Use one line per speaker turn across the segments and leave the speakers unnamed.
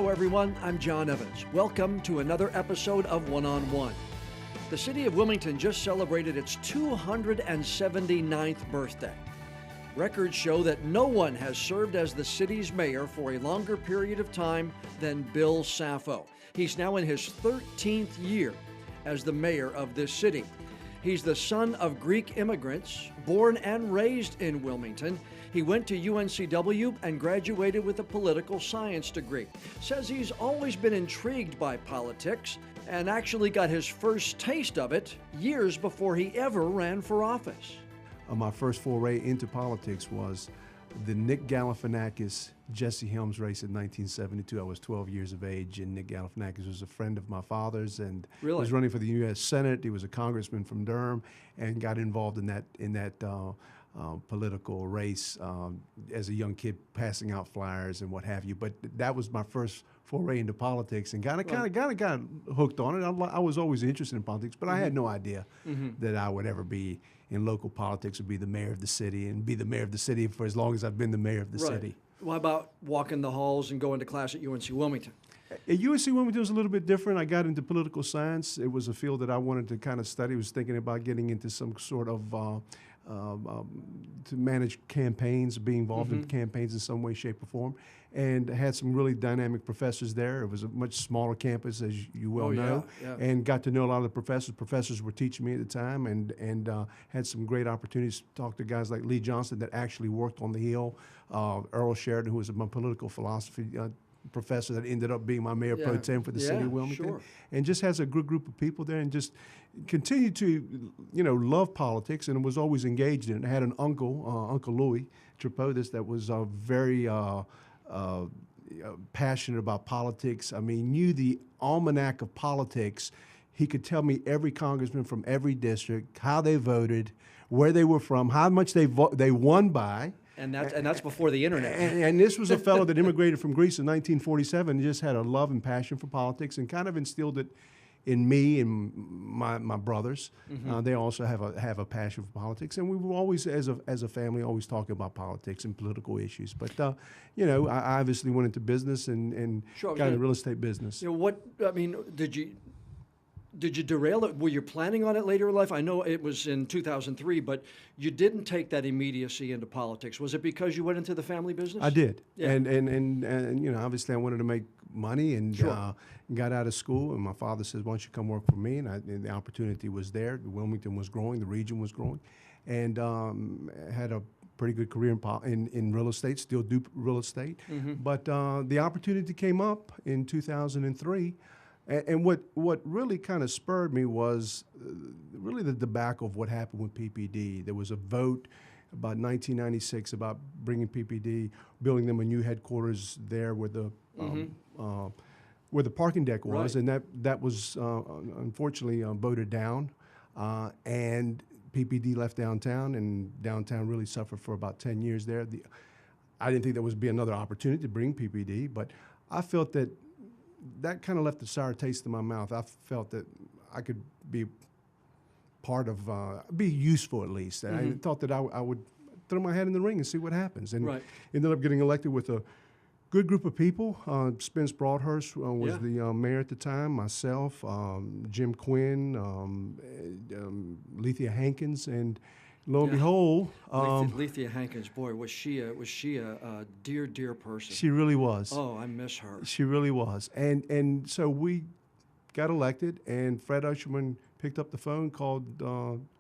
Hello everyone, I'm John Evans. Welcome to another episode of One on One. The city of Wilmington just celebrated its 279th birthday. Records show that no one has served as the city's mayor for a longer period of time than Bill Saffo. He's now in his 13th year as the mayor of this city. He's the son of Greek immigrants, born and raised in Wilmington. He went to UNCW and graduated with a political science degree. Says he's always been intrigued by politics and actually got his first taste of it years before he ever ran for office.
My first foray into politics was the Nick Galifianakis Jesse Helms race in 1972. I was 12 years of age, and Nick Galifianakis was a friend of my father's and was running for the U.S. Senate. He was a congressman from Durham and got involved in that political race as a young kid, passing out flyers and what have you. But that was my first foray into politics, and kind of got hooked on it. I was always interested in politics, but I had no idea that I would ever be in local politics or be the mayor of the city and be the mayor of the city for as long as I've been the mayor of the city.
What about walking the halls and going to class at UNC Wilmington?
At UNC Wilmington was a little bit different. I got into political science. It was a field that I wanted to kind of study. I was thinking about getting into some sort of to manage campaigns, be involved in campaigns in some way, shape, or form, and had some really dynamic professors there. It was a much smaller campus, as you well know, and got to know a lot of the professors. Professors were teaching me at the time, and had some great opportunities to talk to guys like Lee Johnson that actually worked on the Hill, Earl Sheridan, who was my political philosophy professor that ended up being my mayor pro tem for the city of Wilmington, and just has a good group of people there, and just continued to, love politics, and was always engaged in it. I had an uncle, Uncle Louis Tripodis, that was very passionate about politics. I mean, knew the almanac of politics. He could tell me every congressman from every district, how they voted, where they were from, how much they won by.
And that's before the internet.
And this was a fellow that immigrated from Greece in 1947 and just had a love and passion for politics and kind of instilled it in me and my brothers. They also have a passion for politics, and we were always, as a family, always talking about politics and political issues. But I obviously went into business and got into real estate business.
Did you derail it? Were you planning on it later in life? I know it was in 2003, but you didn't take that immediacy into politics. Was it because you went into the family business?
I did, and obviously I wanted to make money and got out of school. And my father says, "Why don't you come work for me?" And the opportunity was there. Wilmington was growing, the region was growing, and had a pretty good career in real estate. Still do real estate, but the opportunity came up in 2003. And what really kind of spurred me was really the debacle of what happened with PPD. There was a vote about 1996 about bringing PPD, building them a new headquarters there where the parking deck was, and that was unfortunately voted down, and PPD left downtown, and downtown really suffered for about 10 years there. I didn't think there would be another opportunity to bring PPD, but I felt that kind of left a sour taste in my mouth. I felt that I could be part of, be useful at least. I thought that I would throw my head in the ring and see what happens. And ended up getting elected with a good group of people. Spence Broadhurst was the mayor at the time, myself, Jim Quinn, Lethea Hankins, and lo and behold,
Lethea Hankins, boy, was she a dear person.
She really was.
Oh, I miss her.
She really was. And so we got elected, and Fred Usherman picked up the phone, called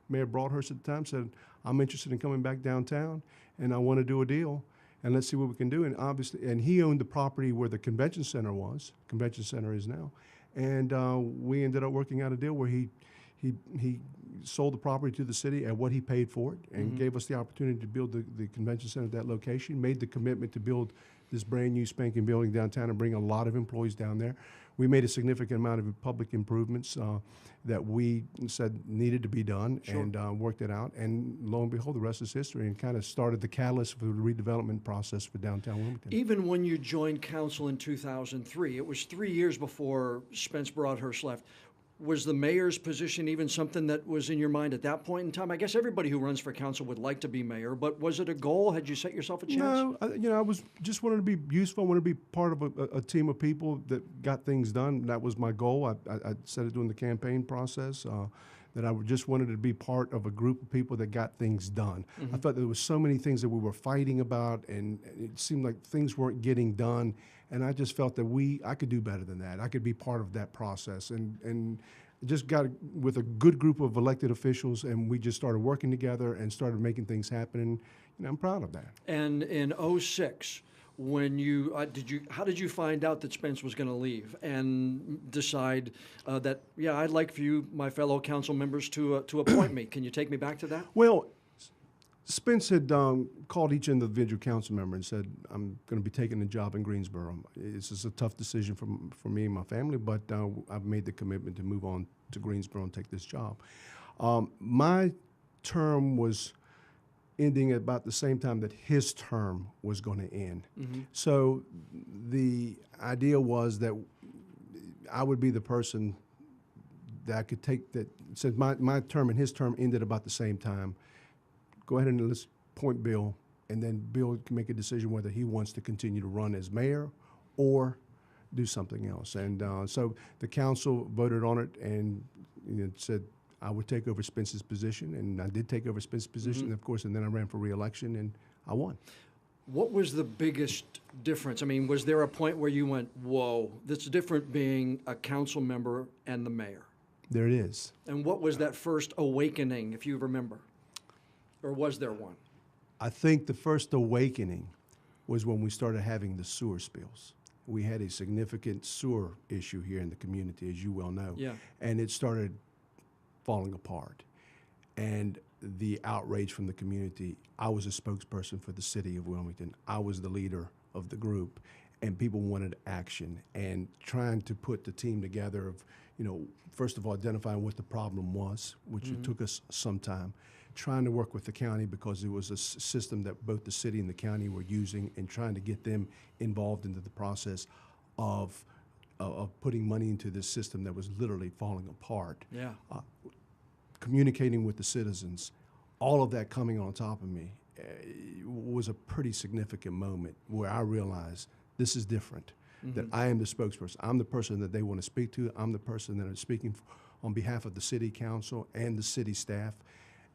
Mayor Broadhurst at the time, said, "I'm interested in coming back downtown, and I want to do a deal, and let's see what we can do." And obviously, and he owned the property where the convention center was. Convention center is now, and we ended up working out a deal where he sold the property to the city at what he paid for it, and gave us the opportunity to build the convention center at that location, made the commitment to build this brand new spanking building downtown and bring a lot of employees down there. We made a significant amount of public improvements that we said needed to be done, and worked it out. And lo and behold, the rest is history, and kind of started the catalyst for the redevelopment process for downtown Wilmington.
Even when you joined council in 2003, it was 3 years before Spence Broadhurst left. Was the mayor's position even something that was in your mind at that point in time? I guess everybody who runs for council would like to be mayor, but was it a goal? Had you set yourself a chance?
No, I was just wanted to be useful. I wanted to be part of a team of people that got things done. That was my goal. I said it during the campaign process. That I just wanted to be part of a group of people that got things done. I thought there was so many things that we were fighting about, and it seemed like things weren't getting done. And I just felt that I could do better than that. I could be part of that process, and just got with a good group of elected officials, and we just started working together and started making things happen. And I'm proud of that.
And in '06. When how did you find out that Spence was going to leave and decide that, yeah, I'd like for you, my fellow council members, to appoint me? Can you take me back to that?
Well, Spence had called each individual council member and said, I'm going to be taking a job in Greensboro. This is a tough decision for me and my family, but I've made the commitment to move on to Greensboro and take this job. My term was ending at about the same time that his term was going to end. So the idea was that I would be the person that I could take that, since my term and his term ended about the same time, go ahead and let's appoint Bill, and then Bill can make a decision whether he wants to continue to run as mayor or do something else. And so the council voted on it and said I would take over Spence's position, and I did take over Spence's position, of course, and then I ran for re-election, and I won.
What was the biggest difference? I mean, was there a point where you went, whoa, this is different being a council member and the mayor?
There it is.
And what was that first awakening, if you remember? Or was there one?
I think the first awakening was when we started having the sewer spills. We had a significant sewer issue here in the community, as you well know.
Yeah.
And it started falling apart. And the outrage from the community, I was a spokesperson for the city of Wilmington. I was the leader of the group, and people wanted action. And trying to put the team together of, first of all, identifying what the problem was, which it took us some time, trying to work with the county because it was a system that both the city and the county were using, and trying to get them involved into the process of putting money into this system that was literally falling apart.
Yeah.
Communicating with the citizens, all of that coming on top of me was a pretty significant moment where I realized this is different, that I am the spokesperson. I'm the person that they want to speak to. I'm the person that is speaking on behalf of the city council and the city staff.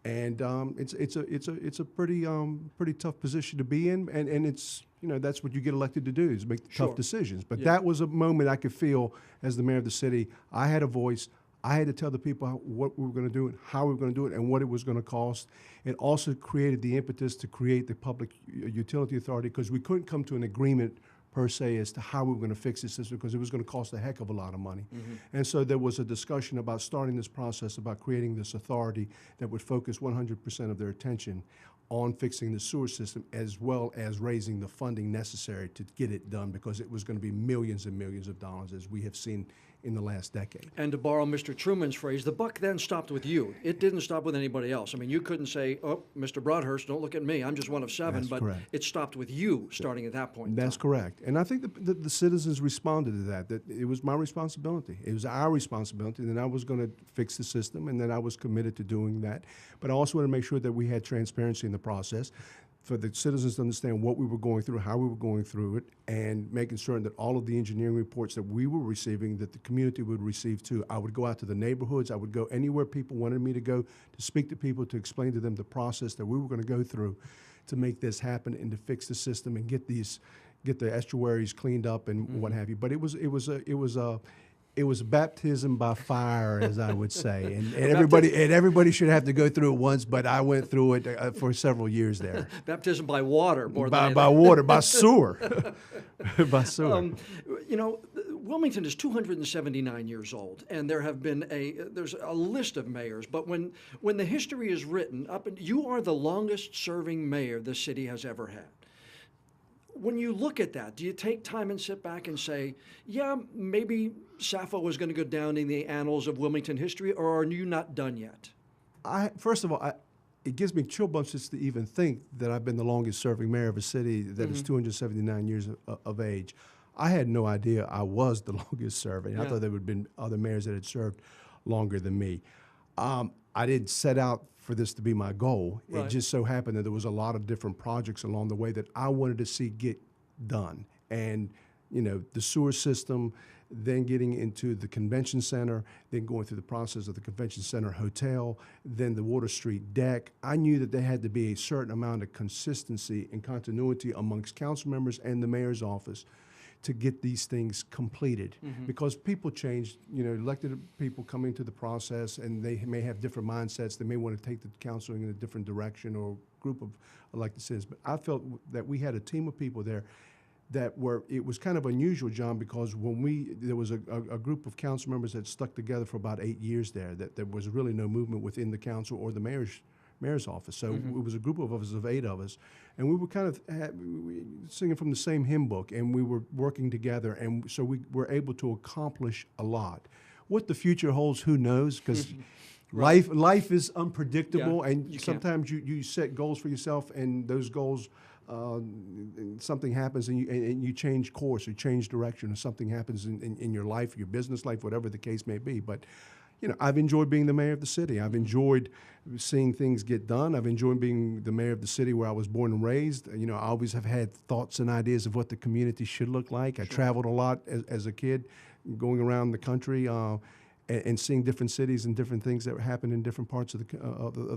And it's a pretty tough position to be in, and it's that's what you get elected to do, is make tough decisions. But that was a moment I could feel as the mayor of the city. I had a voice. I had to tell the people what we were going to do, and how we were going to do it, and what it was going to cost. It also created the impetus to create the Public Utility Authority, because we couldn't come to an agreement per se as to how we were going to fix this system, because it was going to cost a heck of a lot of money. And so there was a discussion about starting this process, about creating this authority that would focus 100% of their attention on fixing the sewer system, as well as raising the funding necessary to get it done, because it was going to be millions and millions of dollars, as we have seen in the last decade.
And to borrow Mr. Truman's phrase, the buck then stopped with you. It didn't stop with anybody else. I mean, you couldn't say, oh, Mr. Broadhurst, don't look at me, I'm just one of seven.
That's
but
correct.
It stopped with you starting at that point.
That's correct. And I think the citizens responded to that it was my responsibility. It was our responsibility, and I was going to fix the system, and then I was committed to doing that. But I also wanted to make sure that we had transparency in the process, for the citizens to understand what we were going through, how we were going through it, and making certain that all of the engineering reports that we were receiving, that the community would receive too. I would go out to the neighborhoods. I would go anywhere people wanted me to go, to speak to people, to explain to them the process that we were going to go through to make this happen and to fix the system and get the estuaries cleaned up and what have you. But it was baptism by fire, as I would say, and everybody should have to go through it once. But I went through it for several years there.
Baptism by water, more than
by water, by sewer, by sewer.
Wilmington is 279 years old, and there's a list of mayors. But when the history is written, you are the longest-serving mayor the city has ever had. When you look at that, do you take time and sit back and say, yeah, maybe Saffo was going to go down in the annals of Wilmington history, or are you not done yet?
First of all, it gives me chill bumps just to even think that I've been the longest-serving mayor of a city that is 279 years of age. I had no idea I was the longest-serving. I thought there would have been other mayors that had served longer than me. I didn't set out for this to be my goal.
Right.
It just so happened that there was a lot of different projects along the way that I wanted to see get done. And, the sewer system, then getting into the convention center, then going through the process of the convention center hotel, then the Water Street deck. I knew that there had to be a certain amount of consistency and continuity amongst council members and the mayor's office to get these things completed. Because people change, elected people come into the process and they may have different mindsets. They may want to take the council in a different direction, or a group of elected citizens. But I felt that we had a team of people there it was kind of unusual, John, because there was a group of council members that stuck together for about 8 years that there was really no movement within the council or the mayor's office. So it was a group of us, of 8 of us, and we were kind of singing from the same hymn book, and we were working together, and so we were able to accomplish a lot. What the future holds, who knows? Because
Right.
life is unpredictable,
Yeah,
and
you
sometimes you set goals for yourself, and those goals, something happens, and you change course or change direction, or something happens in your life, your business life, whatever the case may be. But I've enjoyed being the mayor of the city. I've enjoyed seeing things get done. I've enjoyed being the mayor of the city where I was born and raised. I always have had thoughts and ideas of what the community should look like. I traveled a lot as a kid, going around the country, and seeing different cities and different things that happen in different parts of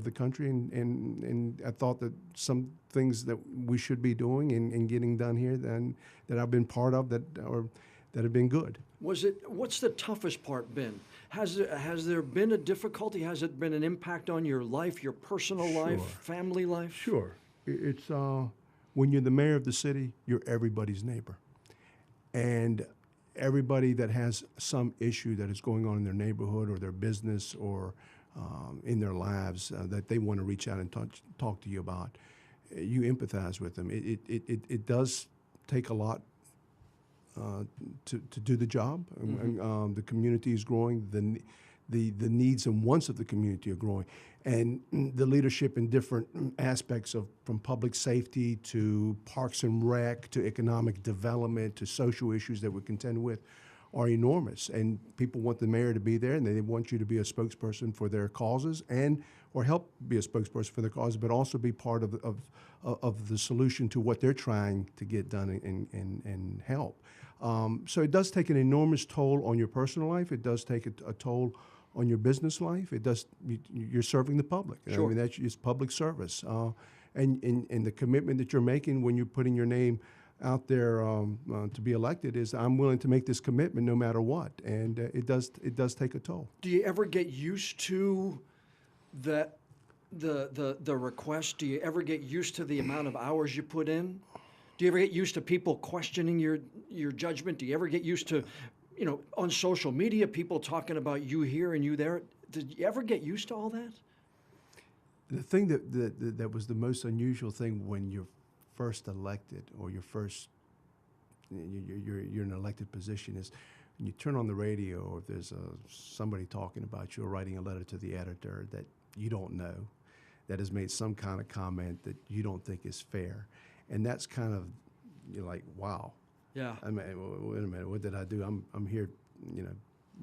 the country, and I thought that some things that we should be doing and getting done here that I've been part of that have been good.
What's the toughest part been? Has there been a difficulty? Has it been an impact on your life, your personal life, family life?
Sure. It's when you're the mayor of the city, you're everybody's neighbor, and everybody that has some issue that is going on in their neighborhood or their business or in their lives that they want to reach out and talk to you about, you empathize with them. It does take a lot to do the job. The community is growing. The needs and wants of the community are growing, and the leadership in different aspects from public safety to parks and rec to economic development to social issues that we contend with are enormous. And people want the mayor to be there, and they want you to be a spokesperson for their causes or help be a spokesperson for their causes, but also be part of the solution to what they're trying to get done and help. So it does take an enormous toll on your personal life. It does take a toll on your business life. You're serving the public.
Sure.
I mean, it's public service. And the commitment that you're making when you're putting your name out there to be elected is, I'm willing to make this commitment no matter what. And it does take a toll.
Do you ever get used to the request? Do you ever get used to the amount of hours you put in? Do you ever get used to people questioning your judgment? Do you ever get used to, on social media, people talking about you here and you there? Did you ever get used to all that?
The thing that was the most unusual thing when you're first elected, or you're in an elected position, is when you turn on the radio, or if there's somebody talking about you or writing a letter to the editor that you don't know, that has made some kind of comment that you don't think is fair. And that's kind of, you're like, wow.
Yeah.
I mean, wait a minute, what did I do? I'm here,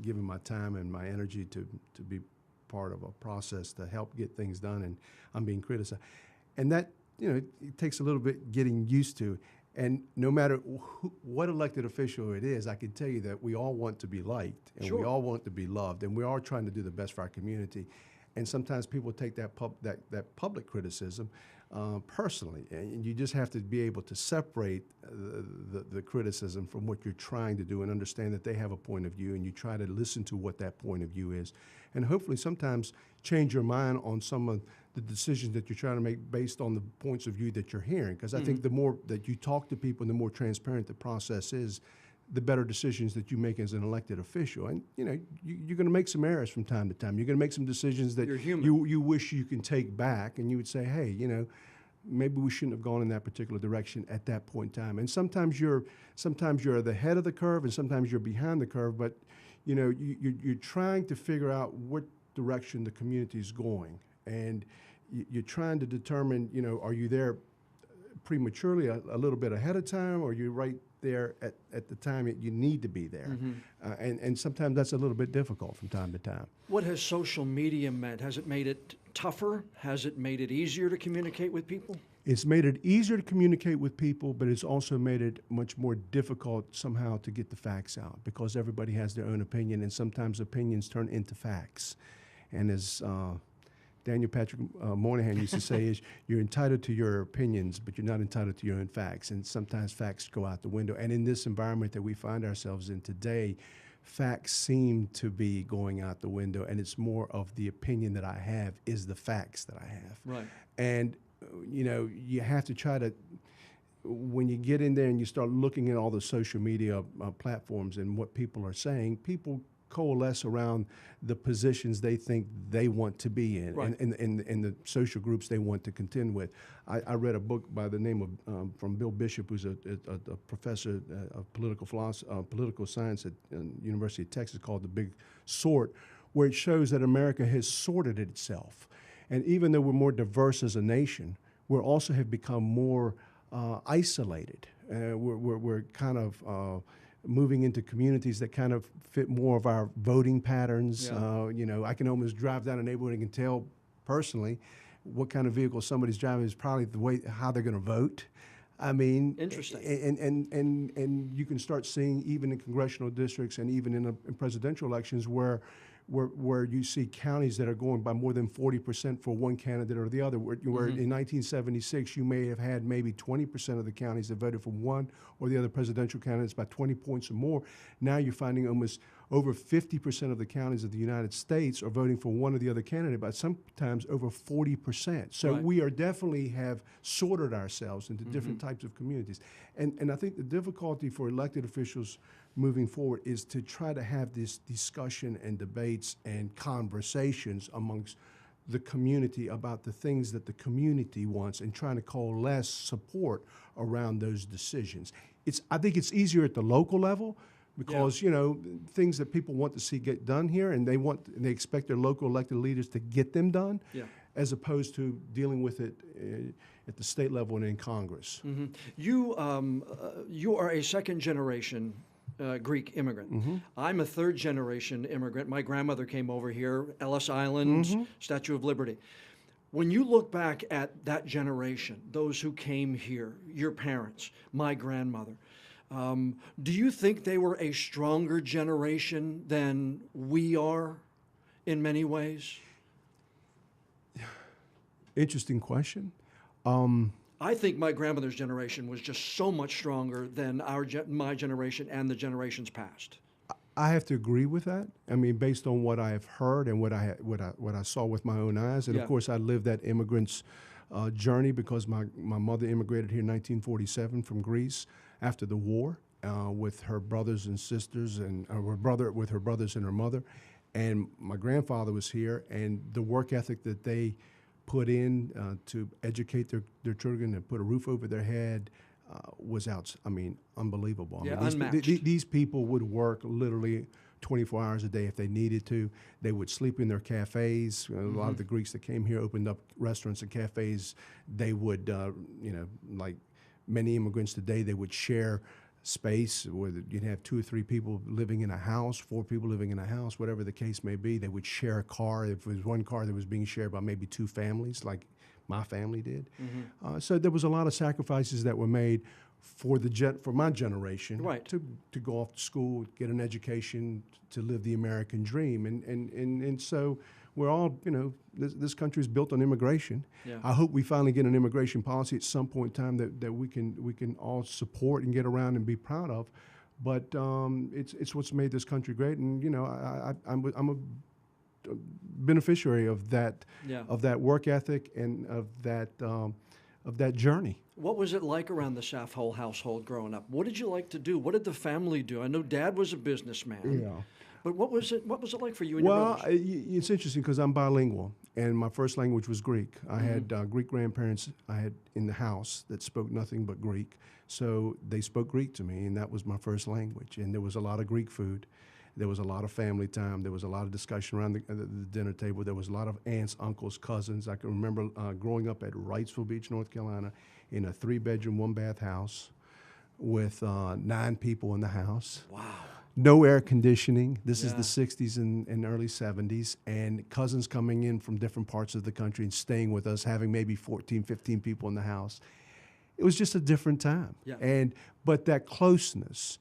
giving my time and my energy to be part of a process to help get things done, and I'm being criticized. And that, it takes a little bit getting used to. And no matter what elected official it is, I can tell you that we all want to be liked, and
Sure.
we all want to be loved, and we are trying to do the best for our community. And sometimes people take that public criticism personally, and you just have to be able to separate the criticism from what you're trying to do, and understand that they have a point of view, and you try to listen to what that point of view is, and hopefully sometimes change your mind on some of the decisions that you're trying to make based on the points of view that you're hearing. Because I think the more that you talk to people and the more transparent the process is, the better decisions that you make as an elected official. And you're going to make some errors from time to time. You're going to make some decisions that you wish you can take back, and you would say, hey, maybe we shouldn't have gone in that particular direction at that point in time. And sometimes you're at the head of the curve, and sometimes you're behind the curve. But you're trying to figure out what direction the community is going, and you're trying to determine, are you there prematurely, a little bit ahead of time, or you're right there at the time that you need to be there. And sometimes that's a little bit difficult from time to time.
What has social media meant? Has it made it tougher? Has it made it easier to communicate with people?
It's made it easier to communicate with people, but it's also made it much more difficult somehow to get the facts out, because everybody has their own opinion, and sometimes opinions turn into facts. And as Daniel Patrick Moynihan used to say, is you're entitled to your opinions, but you're not entitled to your own facts. And sometimes facts go out the window. And in this environment that we find ourselves in today, facts seem to be going out the window, and it's more of the opinion that I have is the facts that I have.
Right.
And you know, you have to try to, when you get in there and you start looking at all the social media platforms and what people are saying, people coalesce around the positions they think they want to be in,
right,
and the social groups they want to contend with. I read a book by the name of, from Bill Bishop, who's a professor of political science at University of Texas, called The Big Sort, where it shows that America has sorted itself. And even though we're more diverse as a nation, we also have become more isolated. We're kind of moving into communities that kind of fit more of our voting patterns.
Yeah.
You know, I can almost drive down a neighborhood and can tell personally what kind of vehicle somebody's driving is probably the way how they're going to vote. I mean,
interesting.
And you can start seeing even in congressional districts and even in presidential elections where you see counties that are going by more than 40% for one candidate or the other, where in 1976 you may have had maybe 20% of the counties that voted for one or the other presidential candidates by 20 points or more. Now you're finding almost over 50% of the counties of the United States are voting for one or the other candidate, but sometimes over 40%. So
right,
we are definitely have sorted ourselves into different types of communities. And I think the difficulty for elected officials moving forward is to try to have this discussion and debates and conversations amongst the community about the things that the community wants and trying to coalesce support around those decisions. I think it's easier at the local level because, you know, things that people want to see get done here, and they expect their local elected leaders to get them done, as opposed to dealing with it at the state level and in Congress.
You are a second generation Greek immigrant. I'm a third generation immigrant. My grandmother came over here, Ellis Island, Statue of Liberty. When you look back at that generation, those who came here, your parents, my grandmother, do you think they were a stronger generation than we are in many ways?
Interesting question.
I think my grandmother's generation was just so much stronger than my generation and the generations past.
I have to agree with that. I mean, based on what I have heard and what I saw with my own eyes, and of course, I lived that immigrant's journey because my mother immigrated here in 1947 from Greece after the war with her brothers and sisters, and with her brothers and her mother, and my grandfather was here, and the work ethic that they put in to educate their children and put a roof over their head was unbelievable.
Yeah,
unmatched. These people would work literally 24 hours a day if they needed to. They would sleep in their cafes. A lot of the Greeks that came here opened up restaurants and cafes. They would, like many immigrants today, they would share space where you'd have 2 or 3 people living in a house, 4 people living in a house, whatever the case may be. They would share a car. If it was one car that was being shared by maybe 2 families, like my family did. So there was a lot of sacrifices that were made for my generation,
right,
to go off to school, get an education, to live the American dream, and so we're all, this country is built on immigration.
Yeah.
I hope we finally get an immigration policy at some point in time that we can all support and get around and be proud of. But it's what's made this country great, and I'm a beneficiary of that work ethic and of that journey.
What was it like around the Saffo household growing up? What did you like to do? What did the family do? I know Dad was a businessman.
Yeah.
But what was it like for you and your brothers?
Well, it's interesting because I'm bilingual, and my first language was Greek. I had Greek grandparents I had in the house that spoke nothing but Greek, so they spoke Greek to me, and that was my first language. And there was a lot of Greek food. There was a lot of family time. There was a lot of discussion around the dinner table. There was a lot of aunts, uncles, cousins. I can remember growing up at Wrightsville Beach, North Carolina, in a 3-bedroom, 1-bath house with 9 people in the house.
Wow.
No air conditioning. This is
Yeah.
the 60s and early 70s. And cousins coming in from different parts of the country and staying with us, having maybe 14, 15 people in the house. It was just a different time.
Yeah.
But that closeness,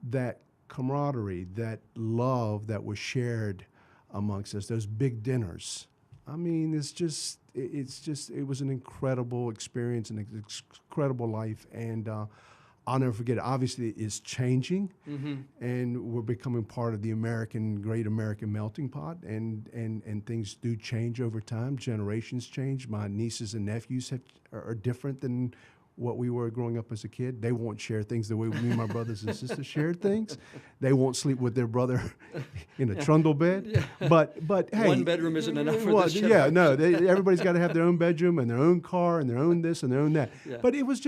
that camaraderie, that love that was shared amongst us, those big dinners. I mean, it was an incredible experience, an incredible life. And I'll never forget it. Obviously, it's changing, and we're becoming part of the great American melting pot, and things do change over time. Generations change. My nieces and nephews are different than what we were growing up as a kid. They won't share things the way me and my brothers and sisters shared things. They won't sleep with their brother in a trundle bed.
Yeah.
But hey,
one bedroom isn't enough for this
yeah, no, everybody's got to have their own bedroom and their own car and their own this and their own that.
Yeah.
But it was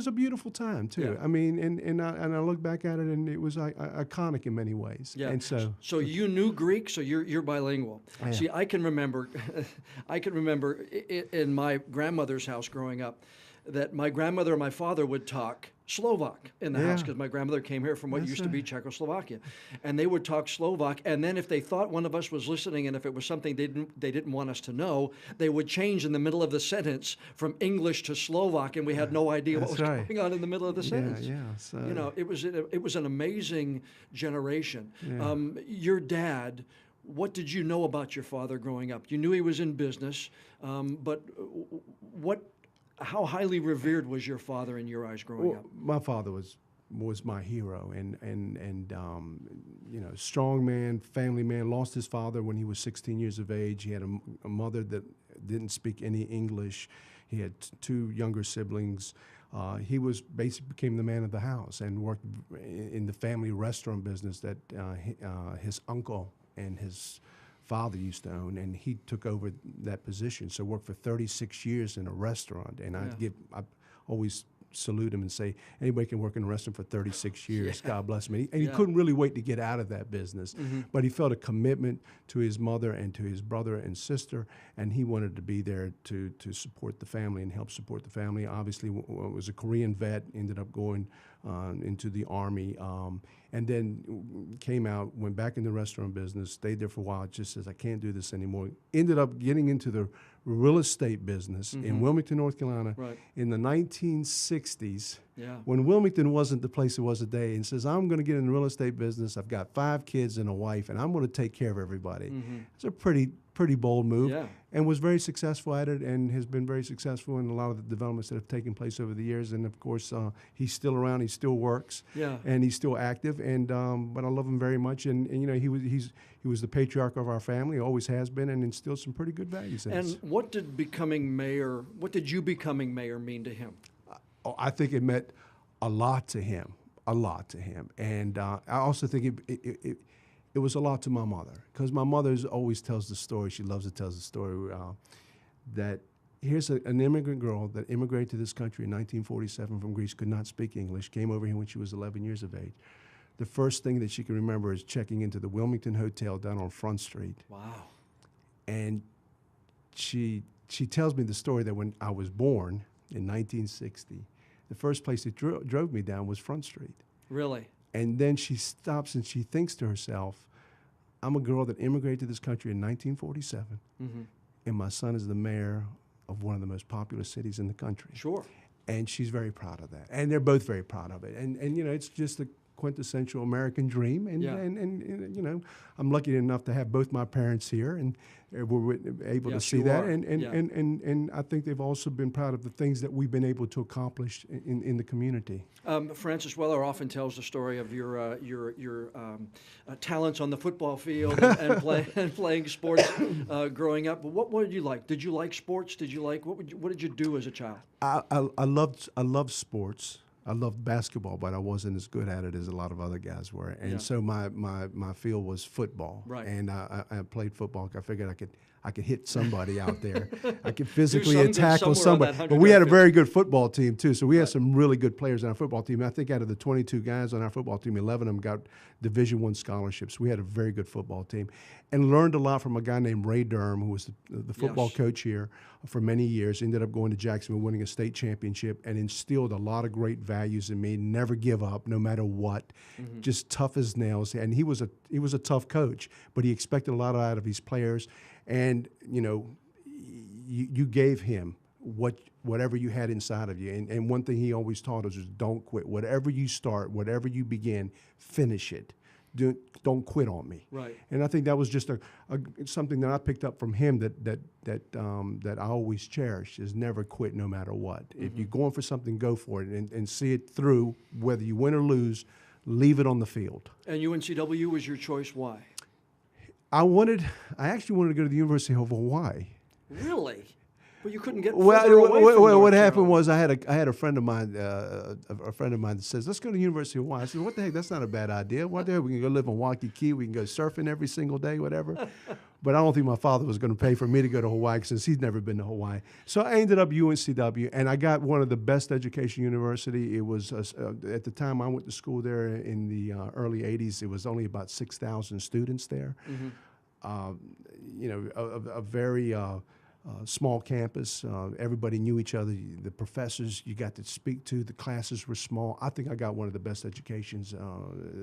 a beautiful time too.
Yeah.
I mean, and I look back at it, and it was iconic in many ways.
Yeah.
And
so you knew Greek, so you're bilingual.
Yeah.
See, I can remember in my grandmother's house growing up, that my grandmother and my father would talk Slovak in the house, because my grandmother came here from what used to be Czechoslovakia, and they would talk Slovak. And then if they thought one of us was listening, and if it was something they didn't want us to know, they would change in the middle of the sentence from English to Slovak, and we had no idea what was going on in the middle of the sentence.
Yeah. So,
you know, it was an amazing generation.
Yeah.
Your dad. What did you know about your father growing up? You knew he was in business, but how highly revered was your father in your eyes growing up?
My father was my hero, and strong man, family man. Lost his father when he was 16 years of age. He had a mother that didn't speak any English. He had 2 younger siblings. He basically became the man of the house and worked in the family restaurant business that his uncle and his father used to own, and he took over that position. So worked for 36 years in a restaurant, and I always salute him and say, anybody can work in a restaurant for 36 years. God bless him. And he couldn't really wait to get out of that business, but he felt a commitment to his mother and to his brother and sister, and he wanted to be there to support the family and help support the family. Obviously, was a Korean vet, ended up going into the Army, and then came out, went back in the restaurant business, stayed there for a while, just says, I can't do this anymore. Ended up getting into the real estate business in Wilmington, North Carolina, in the 1960s, when Wilmington wasn't the place it was today, and says, I'm going to get in the real estate business. I've got 5 kids and a wife, and I'm going to take care of everybody. It's a pretty bold move, and was very successful at it, and has been very successful in a lot of the developments that have taken place over the years. And of course, he's still around, he still works, and he's still active. And but I love him very much. And you know, he was the patriarch of our family, always has been, and instilled some pretty good values in us.
And what did you becoming mayor mean to him?
I think it meant a lot to him, and I also think it was a lot to my mother, because my mother always tells the story. She loves to tell the story that here's an immigrant girl that immigrated to this country in 1947 from Greece, could not speak English, came over here when she was 11 years of age. The first thing that she can remember is checking into the Wilmington Hotel down on Front Street.
Wow.
And she tells me the story that when I was born in 1960, the first place that drove me down was Front Street.
Really?
And then she stops and she thinks to herself, I'm a girl that immigrated to this country in 1947, and my son is the mayor of one of the most popular cities in the country.
Sure.
And she's very proud of that. And they're both very proud of it. And you know, it's just a quintessential American dream. And you know, I'm lucky enough to have both my parents here, and we're able to see that. And I think they've also been proud of the things that we've been able to accomplish in the community.
Francis Weller often tells the story of your talents on the football field and playing sports growing up. What did you like? Did you like sports? What did you do as a child?
I loved sports. I loved basketball, but I wasn't as good at it as a lot of other guys were. And so my field was football.
Right.
And I played football. I figured I could hit somebody out there. I could physically tackle somebody. But we had a very good football team too. So we had some really good players on our football team. I think out of the 22 guys on our football team, 11 of them got Division I scholarships. We had a very good football team, and learned a lot from a guy named Ray Durham, who was the football coach here for many years. Ended up going to Jacksonville, winning a state championship, and instilled a lot of great values in me: never give up, no matter what, just tough as nails. And he was a tough coach, but he expected a lot out of his players. And you gave him whatever you had inside of you. And one thing he always taught us was don't quit. Whatever you start, whatever you begin, finish it. Don't quit on me.
Right.
And I think that was just something that I picked up from him that I always cherish, is never quit no matter what. If you're going for something, go for it and see it through, whether you win or lose. Leave it on the field.
And UNCW was your choice. Why?
I actually wanted to go to the University of Hawaii.
Really? Well, you couldn't get
Well,
further away from North
what happened
Carolina.
was I had a friend of mine, that says, let's go to the University of Hawaii. I said, what the heck? That's not a bad idea. What the heck? We can go live in Waikiki. We can go surfing every single day, whatever. But I don't think my father was going to pay for me to go to Hawaii since he's never been to Hawaii. So I ended up UNCW, and I got one of the best education university. It was at the time I went to school there in the early '80s. It was only about 6,000 students there. A very small campus. Everybody knew each other. The professors you got to speak to, the classes were small. I think I got one of the best educations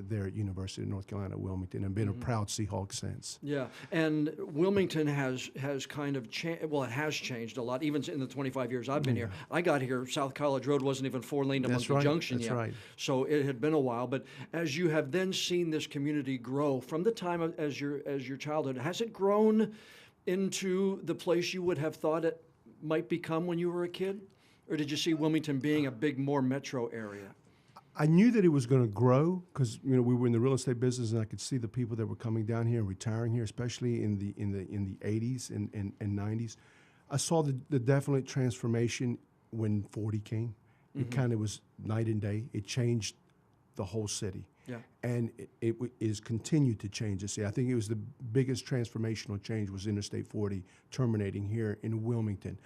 there at University of North Carolina, Wilmington, and been a proud Seahawk since.
Yeah, and Wilmington has kind of changed. Well, it has changed a lot, even in the 25 years I've been here. I got here, South College Road wasn't even 4-lane to Monkey Junction yet.
That's right.
So it had been a while. But as you have then seen this community grow from the time as your childhood, has it grown into the place you would have thought it might become when you were a kid? Or did you see Wilmington being a big, more metro area?
I knew that it was going to grow because we were in the real estate business, and I could see the people that were coming down here and retiring here, especially in the 80s and 90s. I saw the definite transformation when 40 came. It kind of was night and day. It changed the whole city.
Yeah.
And it is continued to change the city. I think it was the biggest transformational change was Interstate 40 terminating here in Wilmington.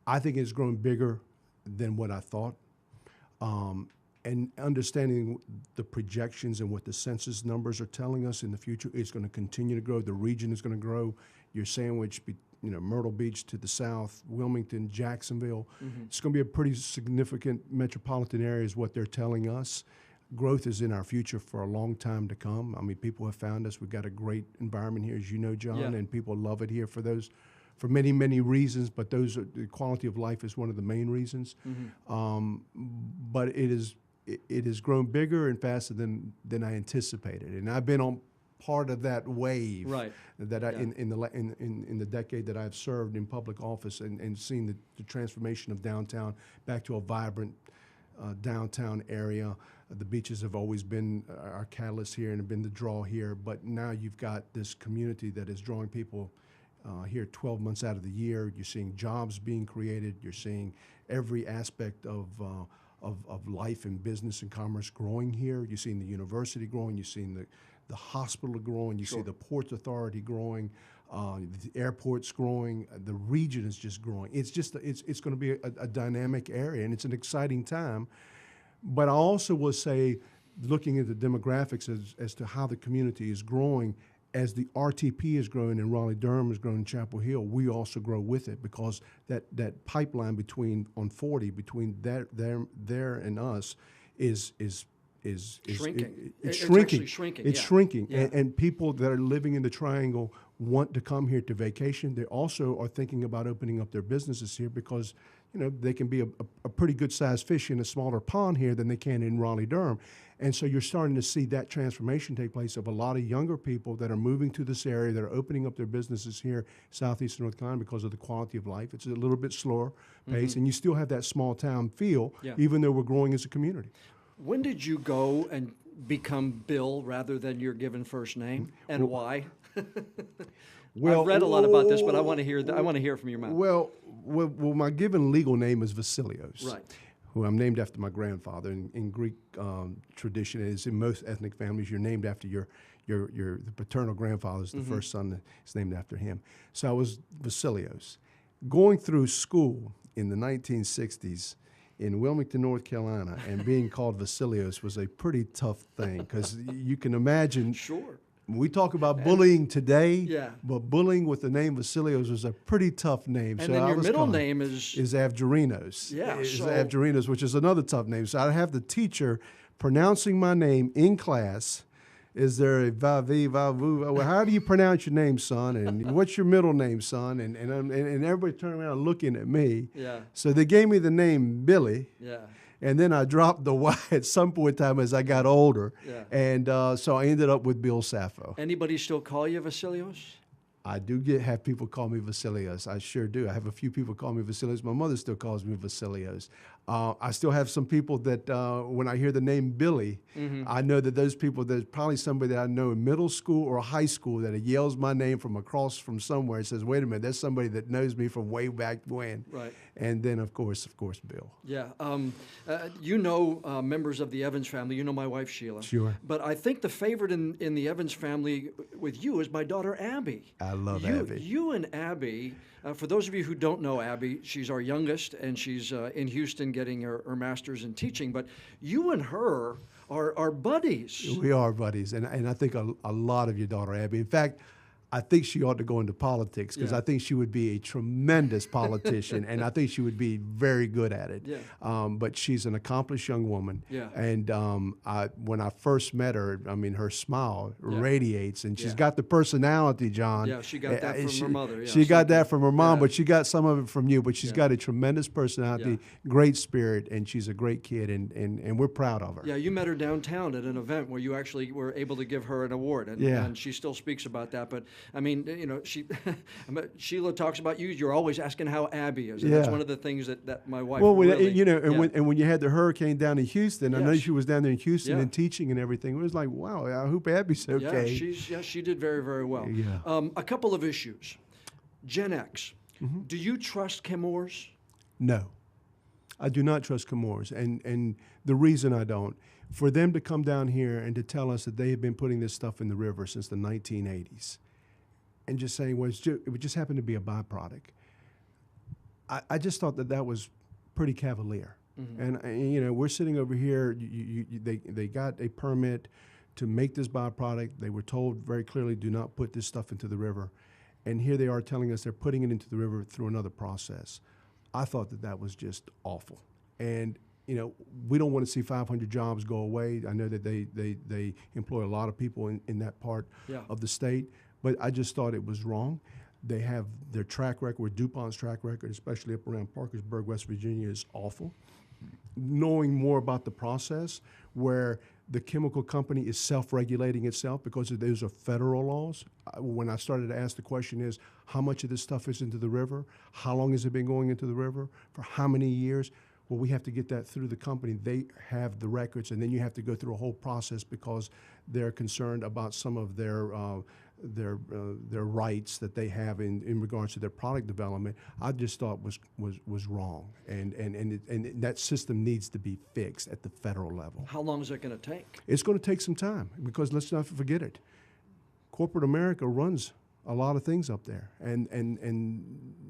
I think it's grown bigger than what I thought. And understanding the projections and what the census numbers are telling us in the future, it's going to continue to grow. The region is going to grow. You're sandwiched, Myrtle Beach to the south, Wilmington, Jacksonville. It's going to be a pretty significant metropolitan area is what they're telling us. Growth is in our future for a long time to come. I mean, people have found us. We've got a great environment here, as you know, John, and people love it here for many, many reasons, but the quality of life is one of the main reasons. But it has grown bigger and faster than I anticipated, and I've been on part of that wave.
Right.
That in the decade that I've served in public office and seen the transformation of downtown back to a vibrant downtown area. The beaches have always been our catalyst here and have been the draw here, but now you've got this community that is drawing people here 12 months out of the year. You're seeing jobs being created. You're seeing every aspect of life and business and commerce growing here. You're seeing the university growing. You're seeing the hospital growing. You see the Ports Authority growing. The airport's growing. The region is just growing. It's going to be a dynamic area, and it's an exciting time. But I also will say, looking at the demographics as to how the community is growing, as the RTP is growing and Raleigh-Durham is growing in Chapel Hill, we also grow with it because that pipeline on 40 between there and us is
shrinking.
It's
shrinking.
Actually
shrinking.
It's
yeah.
shrinking,
Yeah.
and people that are living in the Triangle want to come here to vacation. They also are thinking about opening up their businesses here because they can be a pretty good sized fish in a smaller pond here than they can in Raleigh-Durham. And so you're starting to see that transformation take place of a lot of younger people that are moving to this area, that are opening up their businesses here, southeastern North Carolina, because of the quality of life. It's a little bit slower pace, and you still have that small town feel, even though we're growing as a community.
When did you go and become Bill rather than your given first name, and why? I've read a lot about this, but I want to hear. I want to hear from your mouth.
Well, my given legal name is Vasilios,
right?
Who I'm named after my grandfather. In Greek tradition, as in most ethnic families, you're named after the paternal grandfather is the first son that is named after him. So I was Vasilios. Going through school in the 1960s in Wilmington, North Carolina, and being called Vasilios was a pretty tough thing because you can imagine.
Sure.
We talk about bullying today,
Yeah.
but bullying with the name Vasilios was a pretty tough name.
And
so
then
I
your
was
middle
calling-
name is
Avgerinos.
Yeah,
Is
so-
Avgerinos, which is another tough name. So I have the teacher pronouncing my name in class. Is there a va-vi, va-vu? Well, how do you pronounce your name, son? And what's your middle name, son? And everybody turned around looking at me.
Yeah.
So they gave me the name Billy.
Yeah.
And then I dropped the Y at some point in time as I got older.
Yeah.
And so I ended up with Bill Saffo.
Anybody still call you Vasilios?
I do have people call me Vasilios. I sure do. I have a few people call me Vasilios. My mother still calls me Vasilios. I still have some people that when I hear the name Billy, I know that those people, there's probably somebody that I know in middle school or high school that yells my name from across from somewhere and says, wait a minute, that's somebody that knows me from way back when.
Right.
And then, of course, Bill.
Yeah. You know members of the Evans family. You know my wife, Sheila.
Sure.
But I think the favorite in the Evans family with you is my daughter, Abby.
I love Abby.
You and Abby, for those of you who don't know Abby, she's our youngest, and she's in Houston getting her master's in teaching. But you and her are buddies.
We are buddies. And I think a lot of your daughter, Abby. In fact, I think she ought to go into politics because I think she would be a tremendous politician, and I think she would be very good at it.
Yeah.
But she's an accomplished young woman.
Yeah.
And when I first met her, I mean, her smile radiates, and she's
Yeah.
got the personality, John.
Yeah, she got that from her mother. Yeah,
she got that from her mom,
Yeah.
but she got some of it from you. But she's
Yeah.
got a tremendous personality, great spirit, and she's a great kid, and we're proud of her.
Yeah, you met her downtown at an event where you actually were able to give her an award, and she still speaks about that. But I mean, you know, Sheila talks about you. You're always asking how Abby is, and that's one of the things that my wife.
Well,
really,
you know, and when you had the hurricane down in Houston, I know she was down there in Houston Yeah.
Yeah.
and teaching and everything. It was like, wow, I hope Abby's okay.
She did very, very well.
Yeah.
A couple of issues. Gen X. Do you trust Chemours?
No, I do not trust Chemours, and the reason I don't, for them to come down here and to tell us that they have been putting this stuff in the river since the 1980s, and just saying, well, it would just happen to be a byproduct. I just thought that was pretty cavalier. And you know, we're sitting over here. They got a permit to make this byproduct. They were told very clearly, do not put this stuff into the river. And here they are telling us they're putting it into the river through another process. I thought that was just awful. And you know, we don't want to see 500 jobs go away. I know that they employ a lot of people in that part of the state, but I just thought it was wrong. They have their track record, DuPont's track record, especially up around Parkersburg, West Virginia, is awful. Knowing more about the process where the chemical company is self-regulating itself because those are federal laws. When I started to ask the question is, how much of this stuff is into the river? How long has it been going into the river? For how many years? Well, we have to get that through the company. They have the records, and then you have to go through a whole process because they're concerned about some of their rights that they have in regards to their product development. I just thought was wrong, and that system needs to be fixed at the federal level.
How long is it going to take?
It's going to take some time because let's not forget it. Corporate America runs a lot of things up there, and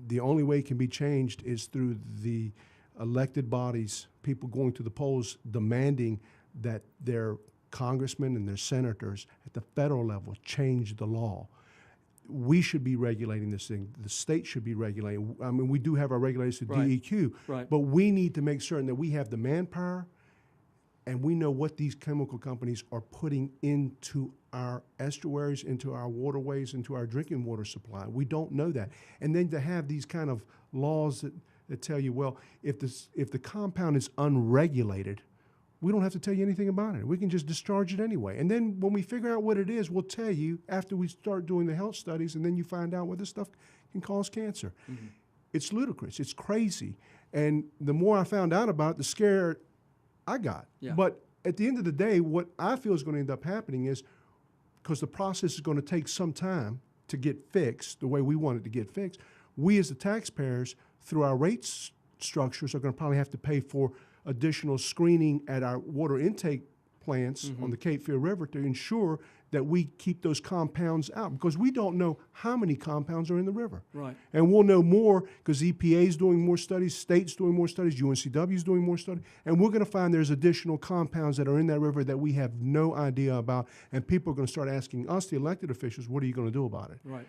the only way it can be changed is through the elected bodies, people going to the polls demanding that their congressmen and their senators at the federal level change the law. We should be regulating this thing. The state should be regulating. I mean, we do have our regulations through DEQ, but we need to make certain that we have the manpower and we know what these chemical companies are putting into our estuaries, into our waterways, into our drinking water supply. We don't know that. And then to have these kind of laws that tell you, well, if the compound is unregulated, we don't have to tell you anything about it. We can just discharge it anyway. And then when we figure out what it is, we'll tell you after we start doing the health studies, and then you find out whether this stuff can cause cancer. It's ludicrous. It's crazy. And the more I found out about it, the scared I got.
Yeah.
But at the end of the day, what I feel is going to end up happening is, because the process is going to take some time to get fixed the way we want it to get fixed, we as the taxpayers, through our rates structures, are going to probably have to pay for additional screening at our water intake plants on the Cape Fear River to ensure that we keep those compounds out, because we don't know how many compounds are in the river.
Right.
And we'll know more because EPA is doing more studies, state's doing more studies, UNCW is doing more studies, and we're going to find there's additional compounds that are in that river that we have no idea about, and people are going to start asking us, the elected officials, what are you going to do about it?
Right.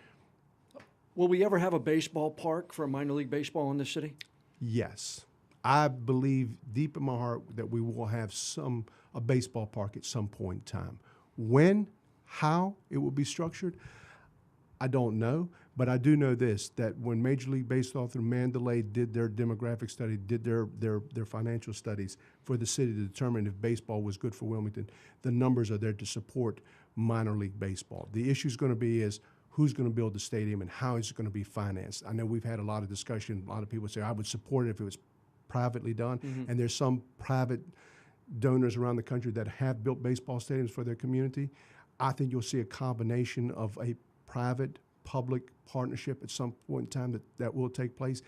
Will we ever have a baseball park for minor league baseball in this city?
Yes. I believe deep in my heart that we will have a baseball park at some point in time. When, how it will be structured, I don't know. But I do know this, that when Major League Baseball through Mandalay did their demographic study, did their financial studies for the city to determine if baseball was good for Wilmington, the numbers are there to support minor league baseball. The issue is going to be is who's going to build the stadium and how is it going to be financed. I know we've had a lot of discussion. A lot of people say, I would support it if it was privately done. Mm-hmm. And there's some private donors around the country that have built baseball stadiums for their community. I think you'll see a combination of a private-public partnership at some point in time that will take place.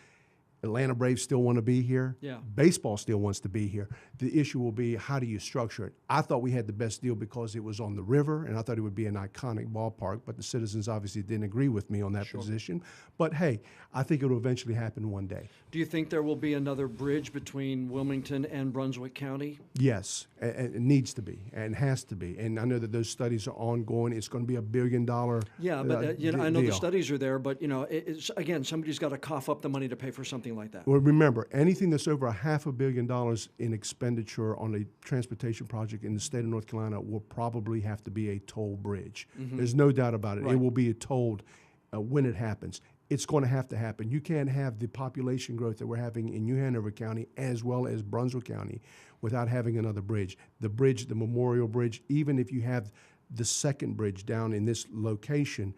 Atlanta Braves still want to be here.
Yeah.
Baseball still wants to be here. The issue will be, how do you structure it? I thought we had the best deal because it was on the river, and I thought it would be an iconic ballpark, but the citizens obviously didn't agree with me on that position. But hey, I think it will eventually happen one day.
Do you think there will be another bridge between Wilmington and Brunswick County?
Yes, it needs to be, and has to be. And I know that those studies are ongoing. It's going to be $1 billion.
Yeah, but I know
deal.
the studies are there, but it's, again, somebody's got to cough up the money to pay for something like that.
Well, remember, anything that's over $500 million in expenditure on a transportation project in the state of North Carolina will probably have to be a toll bridge. Mm-hmm. There's no doubt about it. Right. It will be tolled when it happens. It's going to happen. You can't have the population growth that we're having in New Hanover County as well as Brunswick County without having another bridge. The bridge, the Memorial Bridge, even if you have the second bridge down in this location,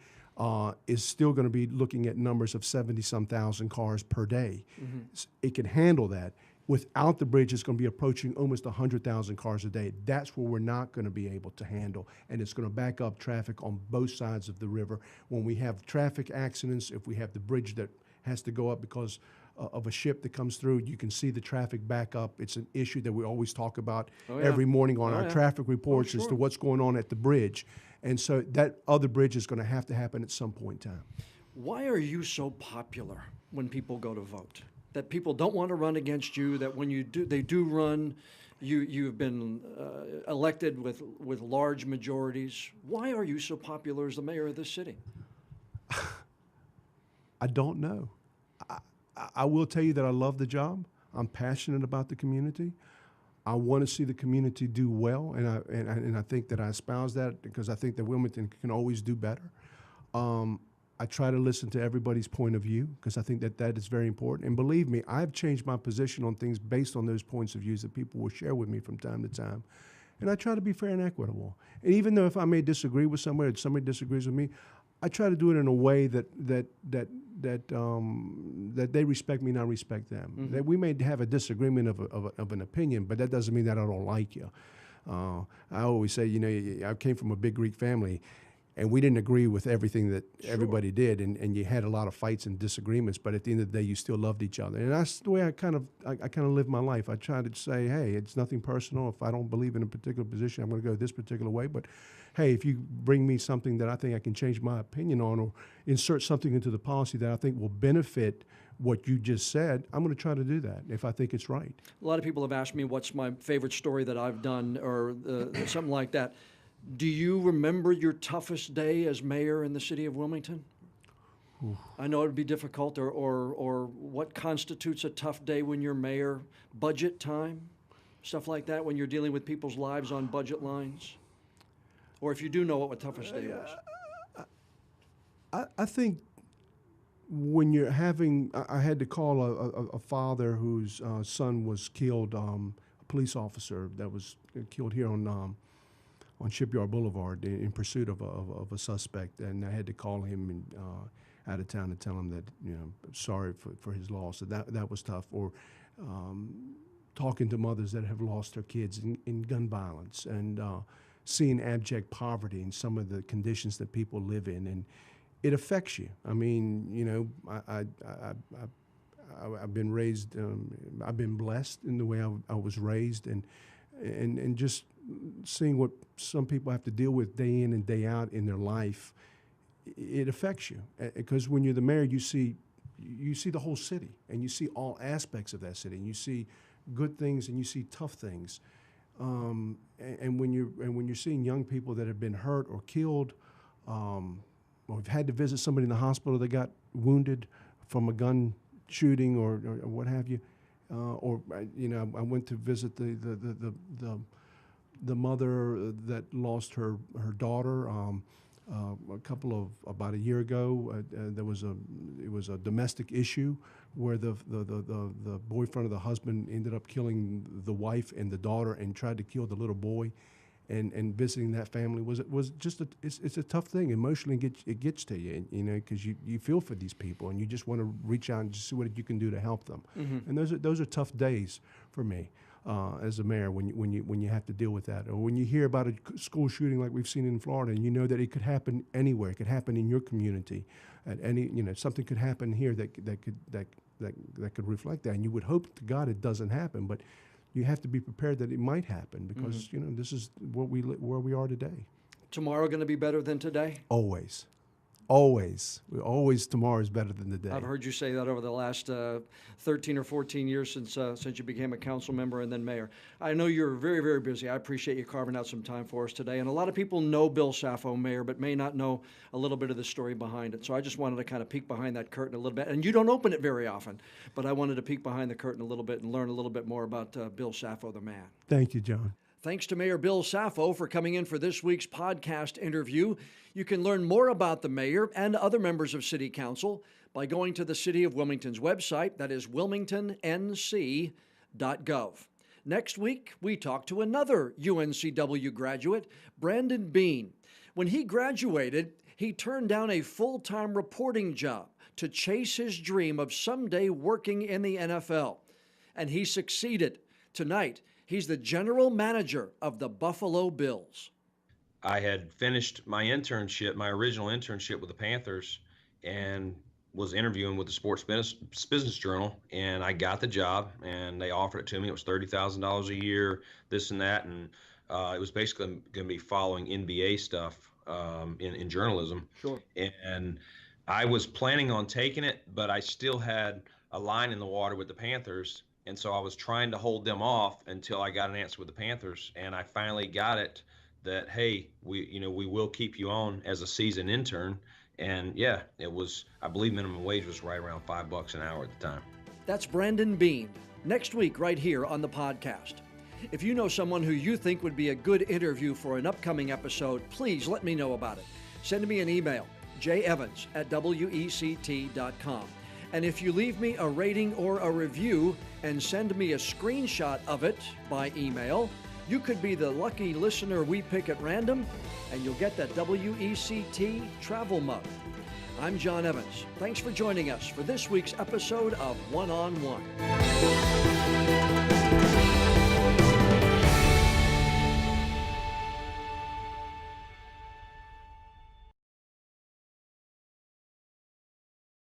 is still going to be looking at numbers of 70-some thousand cars per day. Mm-hmm. It can handle that. Without the bridge, it's going to be approaching almost 100,000 cars a day. That's where we're not going to be able to handle, and it's going to back up traffic on both sides of the river. When we have traffic accidents, if we have the bridge that has to go up because of a ship that comes through, you can see the traffic back up. It's an issue that we always talk about every morning on our traffic reports as to what's going on at the bridge. And so that other bridge is going to happen at some point in time. Why
are you so popular when people go to vote? That people don't want to run against you, that when they do run, you've been elected with large majorities. Why are you so popular as the mayor of this city?
I don't know. I will tell you that I love the job. I'm passionate about the community. I want to see the community do well, and I think that I espouse that because I think that Wilmington can always do better. I try to listen to everybody's point of view because I think that is very important. And believe me, I've changed my position on things based on those points of views that people will share with me from time to time. And I try to be fair and equitable. And even though if I may disagree with somebody or somebody disagrees with me, I try to do it in a way that they respect me and I respect them. Mm-hmm. That we may have a disagreement of an opinion, but that doesn't mean that I don't like you. I always say, I came from a big Greek family, and we didn't agree with everything that everybody did, and you had a lot of fights and disagreements, but at the end of the day, you still loved each other. And that's the way I kind of live my life. I try to say, hey, it's nothing personal. If I don't believe in a particular position, I'm going to go this particular way. But, hey, if you bring me something that I think I can change my opinion on or insert something into the policy that I think will benefit what you just said, I'm going to try to do that if I think it's right.
A lot of people have asked me what's my favorite story that I've done or something like that. Do you remember your toughest day as mayor in the city of Wilmington? Oof. I know it would be difficult, or what constitutes a tough day when you're mayor? Budget time, stuff like that, when you're dealing with people's lives on budget lines? Or if you do know what the toughest day was?
I think when you're having, I had to call a father whose son was killed, a police officer that was killed here on Shipyard Boulevard in pursuit of a suspect, and I had to call him out of town and tell him that sorry for his loss. So that was tough. Or talking to mothers that have lost their kids in gun violence, and seeing abject poverty and some of the conditions that people live in, and it affects you. I mean, I've been raised. I've been blessed in the way I was raised, and just seeing what some people have to deal with day in and day out in their life, it affects you. Because when you're the mayor, you see the whole city, and you see all aspects of that city, and you see good things and you see tough things. And when you're seeing young people that have been hurt or killed, or have had to visit somebody in the hospital that got wounded from a gun shooting or what have you, I went to visit the mother that lost her daughter. About a year ago, it was a domestic issue where the boyfriend of the husband ended up killing the wife and the daughter and tried to kill the little boy, and visiting that family was just it's a tough thing emotionally. It gets to you, because you feel for these people and you just want to reach out and just see what you can do to help them. Mm-hmm. And those are tough days for me. As a mayor, when you have to deal with that, or when you hear about a school shooting like we've seen in Florida, and you know that it could happen anywhere, it could happen in your community, at any something could happen here that could reflect that, and you would hope to God it doesn't happen, but you have to be prepared that it might happen because mm-hmm. This is where we are today.
Tomorrow going to be better than today?
Always tomorrow is better than the day.
I've heard you say that over the last 13 or 14 years since you became a council member and then mayor. I know you're very, very busy. I appreciate you carving out some time for us today. And a lot of people know Bill Saffo, mayor, but may not know a little bit of the story behind it. So I just wanted to kind of peek behind that curtain a little bit. And you don't open it very often, but I wanted to peek behind the curtain a little bit and learn a little bit more about Bill Saffo, the man.
Thank you, John.
Thanks to Mayor Bill Saffo for coming in for this week's podcast interview. You can learn more about the mayor and other members of City Council by going to the City of Wilmington's website, that is wilmingtonnc.gov. Next week, we talk to another UNCW graduate, Brandon Bean. When he graduated, he turned down a full-time reporting job to chase his dream of someday working in the NFL. And he succeeded. Tonight, he's the general manager of the Buffalo Bills.
I had finished my original internship with the Panthers, and was interviewing with the Sports Business Journal, and I got the job, and they offered it to me. It was $30,000 a year, this and that, and it was basically going to be following NBA stuff in journalism.
Sure.
And I was planning on taking it, but I still had a line in the water with the Panthers. And so I was trying to hold them off until I got an answer with the Panthers, and I finally got it that, hey, we will keep you on as a season intern. And yeah, it was, I believe minimum wage was right around $5 an hour at the time.
That's Brandon Bean, next week right here on the podcast. If you know someone who you think would be a good interview for an upcoming episode, please let me know about it. Send me an email, jevans@wect.com. And if you leave me a rating or a review and send me a screenshot of it by email, you could be the lucky listener we pick at random, and you'll get that WECT travel mug. I'm John Evans. Thanks for joining us for this week's episode of One on One.